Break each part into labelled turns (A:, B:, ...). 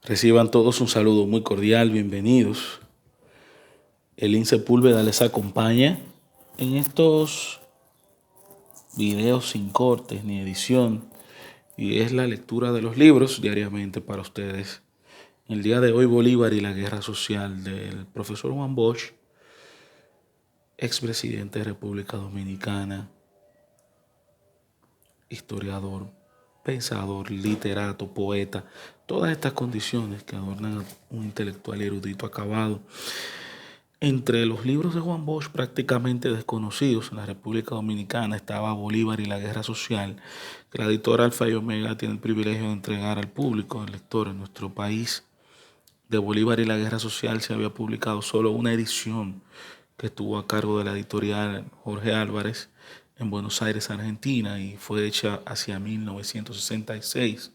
A: Reciban todos un saludo muy cordial, bienvenidos. Elín Sepúlveda les acompaña en estos videos sin cortes ni edición y es la lectura de los libros diariamente para ustedes. El día de hoy, Bolívar y la Guerra Social, del profesor Juan Bosch, expresidente de República Dominicana, historiador, pensador, literato, poeta, todas estas condiciones que adornan a un intelectual y erudito acabado. Entre los libros de Juan Bosch prácticamente desconocidos en la República Dominicana estaba Bolívar y la Guerra Social, que la editora Alfa y Omega tiene el privilegio de entregar al público, al lector en nuestro país. De Bolívar y la Guerra Social se había publicado solo una edición que estuvo a cargo de la editorial Jorge Álvarez en Buenos Aires, Argentina, y fue hecha hacia 1966.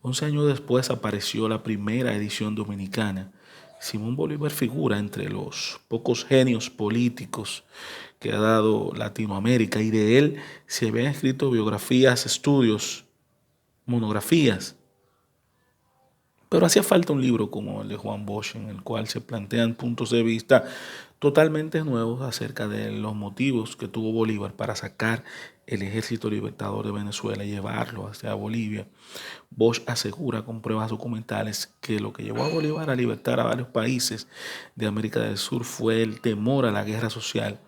A: 11 años después apareció la primera edición dominicana. Simón Bolívar figura entre los pocos genios políticos que ha dado Latinoamérica y de él se habían escrito biografías, estudios, monografías. Pero hacía falta un libro como el de Juan Bosch en el cual se plantean puntos de vista totalmente nuevos acerca de los motivos que tuvo Bolívar para sacar el ejército libertador de Venezuela y llevarlo hacia Bolivia. Bosch asegura con pruebas documentales que lo que llevó a Bolívar a libertar a varios países de América del Sur fue el temor a la guerra social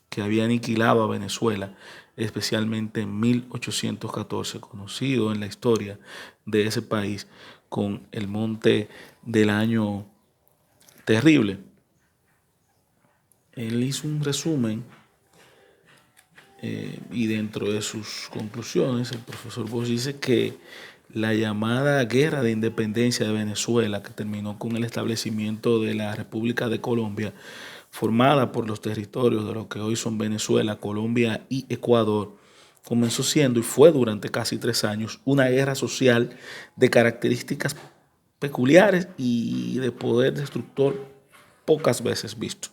A: que había aniquilado a Venezuela, especialmente en 1814, conocido en la historia de ese país con el monte del año terrible. Él hizo un resumen y dentro de sus conclusiones el profesor Bosch dice que la llamada guerra de independencia de Venezuela, que terminó con el establecimiento de la República de Colombia, formada por los territorios de lo que hoy son Venezuela, Colombia y Ecuador, comenzó siendo y fue durante casi 3 años una guerra social de características peculiares y de poder destructor pocas veces visto.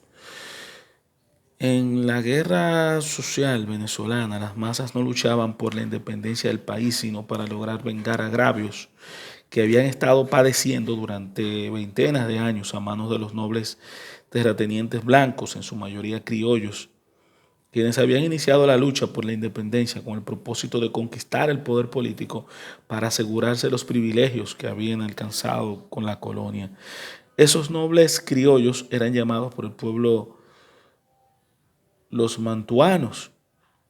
A: En la guerra social venezolana, las masas no luchaban por la independencia del país, sino para lograr vengar agravios que habían estado padeciendo durante veintenas de años a manos de los nobles terratenientes blancos, en su mayoría criollos, quienes habían iniciado la lucha por la independencia con el propósito de conquistar el poder político para asegurarse los privilegios que habían alcanzado con la colonia. Esos nobles criollos eran llamados por el pueblo los mantuanos.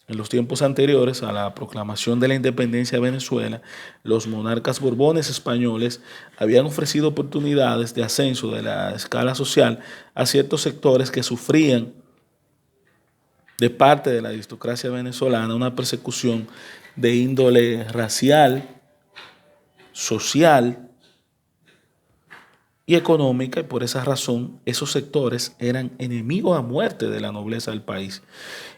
A: En los tiempos anteriores a la proclamación de la independencia de Venezuela, los monarcas borbones españoles habían ofrecido oportunidades de ascenso de la escala social a ciertos sectores que sufrían de parte de la aristocracia venezolana una persecución de índole racial, social y económica, y por esa razón esos sectores eran enemigos a muerte de la nobleza del país.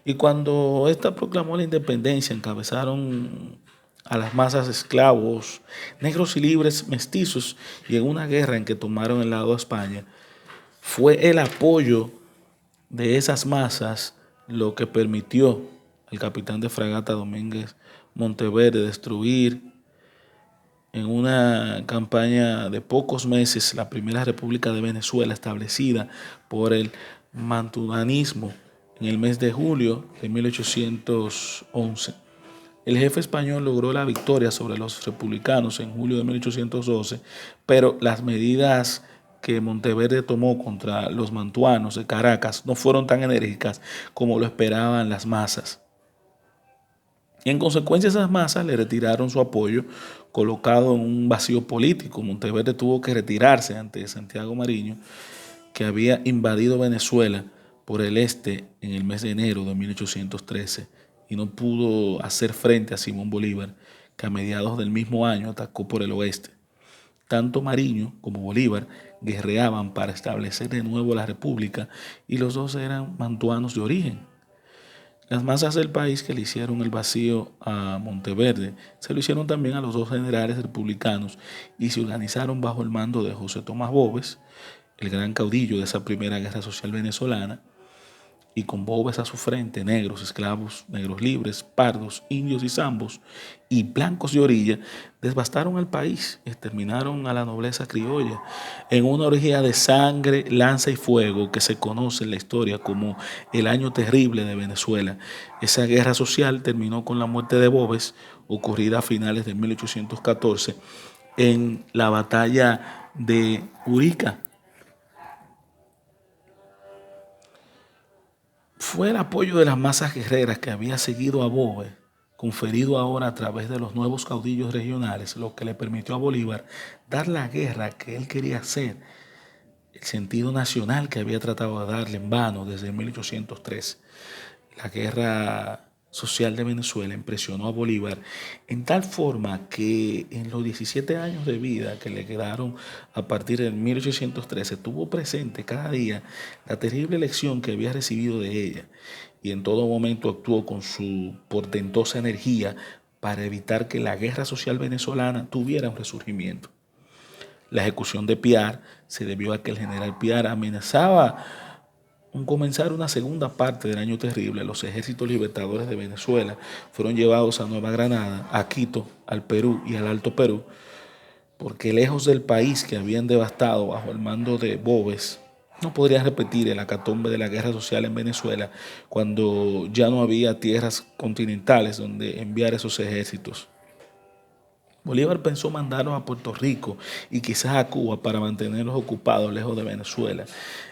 A: Y cuando ésta proclamó la independencia, encabezaron a las masas de esclavos, negros y libres mestizos, y en una guerra en que tomaron el lado de España, fue el apoyo de esas masas lo que permitió al capitán de fragata Domínguez Monteverde destruir en una campaña de pocos meses la primera república de Venezuela establecida por el mantuanismo en el mes de julio de 1811. El jefe español logró la victoria sobre los republicanos en julio de 1812, pero las medidas que Monteverde tomó contra los mantuanos de Caracas no fueron tan enérgicas como lo esperaban las masas. Y en consecuencia esas masas le retiraron su apoyo, colocado en un vacío político. Monteverde tuvo que retirarse ante Santiago Mariño, que había invadido Venezuela por el este en el mes de enero de 1813 y no pudo hacer frente a Simón Bolívar, que a mediados del mismo año atacó por el oeste. Tanto Mariño como Bolívar guerreaban para establecer de nuevo la república y los dos eran mantuanos de origen. Las masas del país que le hicieron el vacío a Monteverde se lo hicieron también a los dos generales republicanos y se organizaron bajo el mando de José Tomás Boves, el gran caudillo de esa primera guerra social venezolana, y con bobes a su frente, negros, esclavos, negros libres, pardos, indios y zambos, y blancos de orilla, devastaron el país, exterminaron a la nobleza criolla en una orgía de sangre, lanza y fuego que se conoce en la historia como el Año Terrible de Venezuela. Esa guerra social terminó con la muerte de Bobes, ocurrida a finales de 1814 en la batalla de Urica. Fue el apoyo de las masas guerreras que había seguido a Boves, conferido ahora a través de los nuevos caudillos regionales, lo que le permitió a Bolívar dar la guerra que él quería hacer, el sentido nacional que había tratado de darle en vano desde 1803. La guerra social de Venezuela impresionó a Bolívar en tal forma que en los 17 años de vida que le quedaron a partir de 1813 tuvo presente cada día la terrible lección que había recibido de ella y en todo momento actuó con su portentosa energía para evitar que la guerra social venezolana tuviera un resurgimiento. La ejecución de Piar se debió a que el general Piar amenazaba con comenzar una segunda parte del Año Terrible. Los ejércitos libertadores de Venezuela fueron llevados a Nueva Granada, a Quito, al Perú y al Alto Perú, porque lejos del país que habían devastado bajo el mando de Boves, no podrían repetir el acatombe de la guerra social en Venezuela cuando ya no había tierras continentales donde enviar esos ejércitos. Bolívar pensó mandarlos a Puerto Rico y quizás a Cuba para mantenerlos ocupados lejos de Venezuela.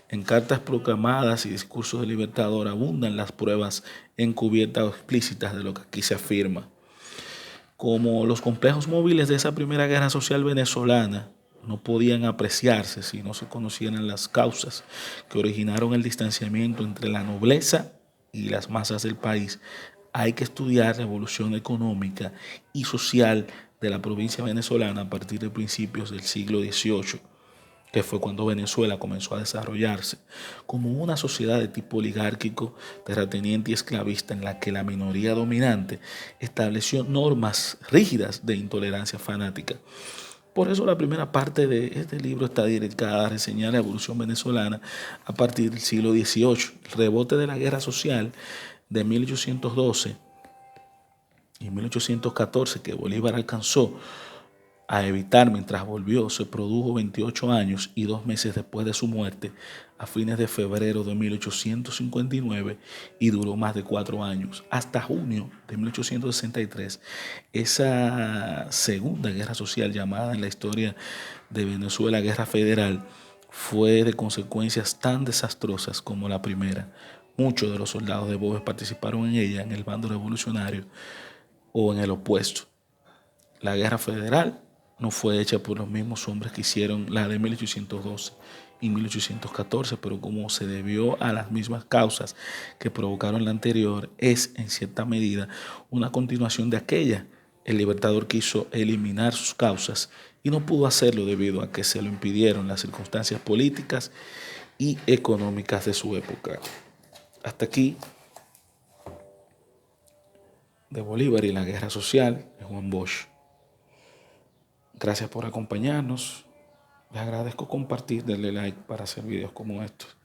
A: En cartas proclamadas y discursos de Libertador abundan las pruebas encubiertas o explícitas de lo que aquí se afirma. Como los complejos móviles de esa primera guerra social venezolana no podían apreciarse si no se conocieran las causas que originaron el distanciamiento entre la nobleza y las masas del país, hay que estudiar la evolución económica y social de la provincia venezolana a partir de principios del siglo XVIII, que fue cuando Venezuela comenzó a desarrollarse como una sociedad de tipo oligárquico, terrateniente y esclavista en la que la minoría dominante estableció normas rígidas de intolerancia fanática. Por eso la primera parte de este libro está dedicada a reseñar la evolución venezolana a partir del siglo XVIII, el rebote de la guerra social de 1812 y 1814 que Bolívar alcanzó a evitar mientras volvió se produjo 28 años y 2 meses después de su muerte, a fines de febrero de 1859, y duró más de 4 años, hasta junio de 1863. Esa segunda guerra social llamada en la historia de Venezuela Guerra Federal fue de consecuencias tan desastrosas como la primera. Muchos de los soldados de Boves participaron en ella, en el bando revolucionario o en el opuesto. La guerra federal no fue hecha por los mismos hombres que hicieron la de 1812 y 1814, pero como se debió a las mismas causas que provocaron la anterior, es en cierta medida una continuación de aquella. El Libertador quiso eliminar sus causas y no pudo hacerlo debido a que se lo impidieron las circunstancias políticas y económicas de su época. Hasta aquí de Bolívar y la guerra social de Juan Bosch. Gracias por acompañarnos. Les agradezco compartir, darle like para hacer videos como estos.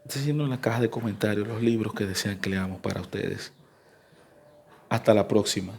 A: Diciendo en la caja de comentarios los libros que desean que leamos para ustedes. Hasta la próxima.